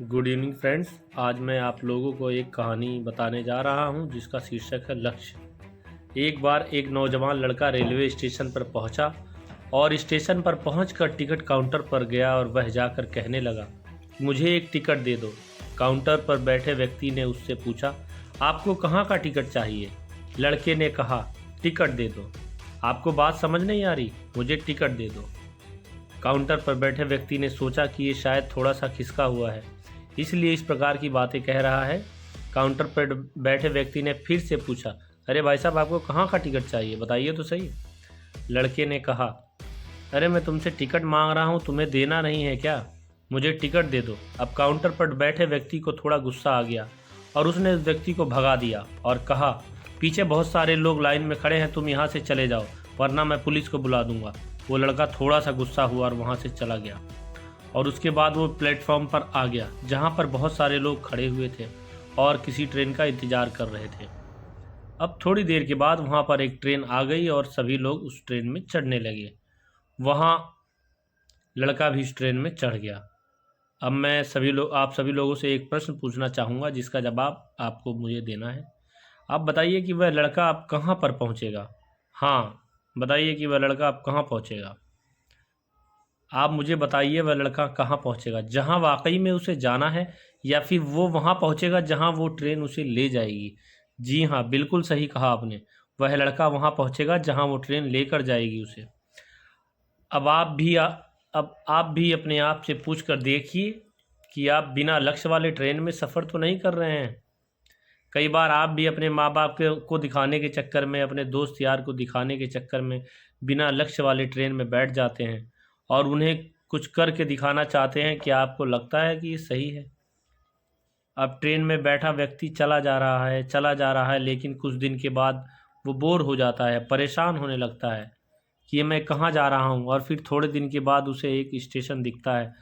Good evening friends. आज मैं आप लोगों को एक कहानी बताने जा रहा हूं जिसका शीर्षक है लक्ष्य। एक बार एक नौजवान लड़का रेलवे स्टेशन पर पहुंचा और स्टेशन पर पहुंचकर टिकट काउंटर पर गया और वह जाकर कहने लगा, मुझे एक टिकट दे दो। काउंटर पर बैठे व्यक्ति ने उससे पूछा, आपको कहाँ का टिकट चाहिए? लड़के ने कहा, टिकट दे दो। आपको बात समझ नहीं आ रही? मुझे टिकट दे दो। काउंटर पर बैठे व्यक्ति ने सोचा कि ये शायद थोड़ा सा खिसका हुआ है, इसलिए इस प्रकार की बातें कह रहा है। काउंटर पर बैठे व्यक्ति ने फिर से पूछा, अरे भाई साहब, आपको कहाँ का टिकट चाहिए, बताइए तो सही। लड़के ने कहा, अरे मैं तुमसे टिकट मांग रहा हूँ, तुम्हें देना नहीं है क्या? मुझे टिकट दे दो। अब काउंटर पर बैठे व्यक्ति को थोड़ा गुस्सा आ गया और उसने उस व्यक्ति को भगा दिया और कहा, पीछे बहुत सारे लोग लाइन में खड़े हैं, तुम यहाँ से चले जाओ वरना मैं पुलिस को बुला दूंगा। वो लड़का थोड़ा सा गुस्सा हुआ और वहाँ से चला गया और उसके बाद वो प्लेटफॉर्म पर आ गया जहाँ पर बहुत सारे लोग खड़े हुए थे और किसी ट्रेन का इंतज़ार कर रहे थे। अब थोड़ी देर के बाद वहाँ पर एक ट्रेन आ गई और सभी लोग उस ट्रेन में चढ़ने लगे। वहाँ लड़का भी इस ट्रेन में चढ़ गया। अब मैं आप सभी लोगों से एक प्रश्न पूछना चाहूँगा जिसका जवाब आपको मुझे देना है। आप बताइए कि वह लड़का अब कहाँ पर पहुँचेगा? हाँ, बताइए कि वह लड़का अब कहाँ पहुँचेगा? आप मुझे बताइए, वह लड़का कहाँ पहुँचेगा? जहाँ वाकई में उसे जाना है, या फिर वो वहाँ पहुँचेगा जहाँ वो ट्रेन उसे ले जाएगी? जी हाँ, बिल्कुल सही कहा आपने। वह लड़का वहाँ पहुँचेगा जहाँ वो ट्रेन लेकर जाएगी उसे। अब आप भी अपने आप से पूछ कर देखिए कि आप बिना लक्ष्य वाले ट्रेन में सफ़र तो नहीं कर रहे हैं। कई बार आप भी अपने माँ बाप को दिखाने के चक्कर में, अपने दोस्त यार को दिखाने के चक्कर में बिना लक्ष्य वाले ट्रेन में बैठ जाते हैं और उन्हें कुछ करके दिखाना चाहते हैं कि आपको लगता है कि ये सही है। अब ट्रेन में बैठा व्यक्ति चला जा रहा है, लेकिन कुछ दिन के बाद वो बोर हो जाता है, परेशान होने लगता है कि ये मैं कहाँ जा रहा हूँ। और फिर थोड़े दिन के बाद उसे एक स्टेशन दिखता है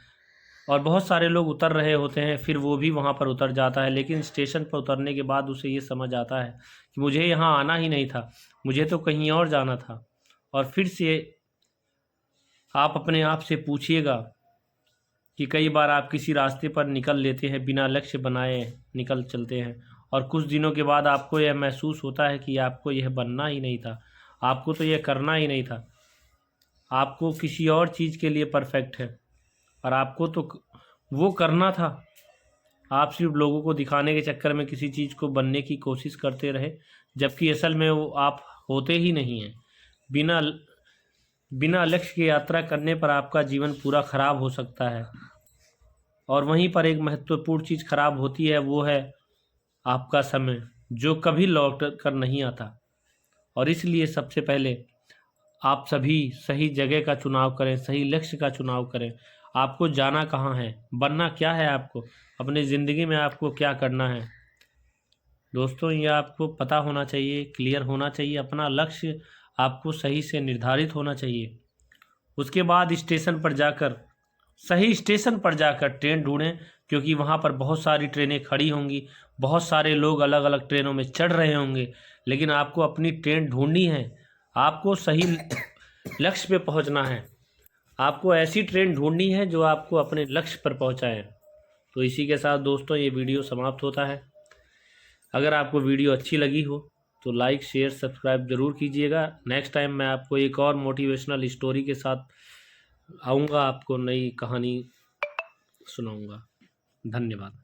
और बहुत सारे लोग उतर रहे होते हैं। फिर वो भी वहाँ पर उतर जाता है, लेकिन स्टेशन पर उतरने के बाद उसे ये समझ आता है कि मुझे यहाँ आना ही नहीं था, मुझे तो कहीं और जाना था। और फिर से आप अपने आप से पूछिएगा कि कई बार आप किसी रास्ते पर निकल लेते हैं, बिना लक्ष्य बनाए निकल चलते हैं और कुछ दिनों के बाद आपको यह महसूस होता है कि आपको यह बनना ही नहीं था, आपको तो यह करना ही नहीं था, आपको किसी और चीज़ के लिए परफेक्ट है और आपको तो वो करना था। आप सिर्फ लोगों को दिखाने के चक्कर में किसी चीज़ को बनने की कोशिश करते रहे, जबकि असल में वो आप होते ही नहीं हैं। बिना बिना लक्ष्य की यात्रा करने पर आपका जीवन पूरा खराब हो सकता है। और वहीं पर एक महत्वपूर्ण चीज़ खराब होती है, वो है आपका समय, जो कभी लौट कर नहीं आता। और इसलिए सबसे पहले आप सभी सही जगह का चुनाव करें, सही लक्ष्य का चुनाव करें। आपको जाना कहाँ है, बनना क्या है, आपको अपनी ज़िंदगी में आपको क्या करना है। दोस्तों, ये आपको पता होना चाहिए, क्लियर होना चाहिए। अपना लक्ष्य आपको सही से निर्धारित होना चाहिए। उसके बाद सही स्टेशन पर जाकर ट्रेन ढूंढें, क्योंकि वहाँ पर बहुत सारी ट्रेनें खड़ी होंगी, बहुत सारे लोग अलग अलग ट्रेनों में चढ़ रहे होंगे, लेकिन आपको अपनी ट्रेन ढूंढनी है। आपको सही लक्ष्य पे पहुँचना है। आपको ऐसी ट्रेन ढूंढनी है जो आपको अपने लक्ष्य पर पहुँचाए। तो इसी के साथ दोस्तों, ये वीडियो समाप्त होता है। अगर आपको वीडियो अच्छी लगी हो तो लाइक, शेयर, सब्सक्राइब ज़रूर कीजिएगा। नेक्स्ट टाइम मैं आपको एक और मोटिवेशनल स्टोरी के साथ आऊँगा, आपको नई कहानी सुनाऊँगा। धन्यवाद।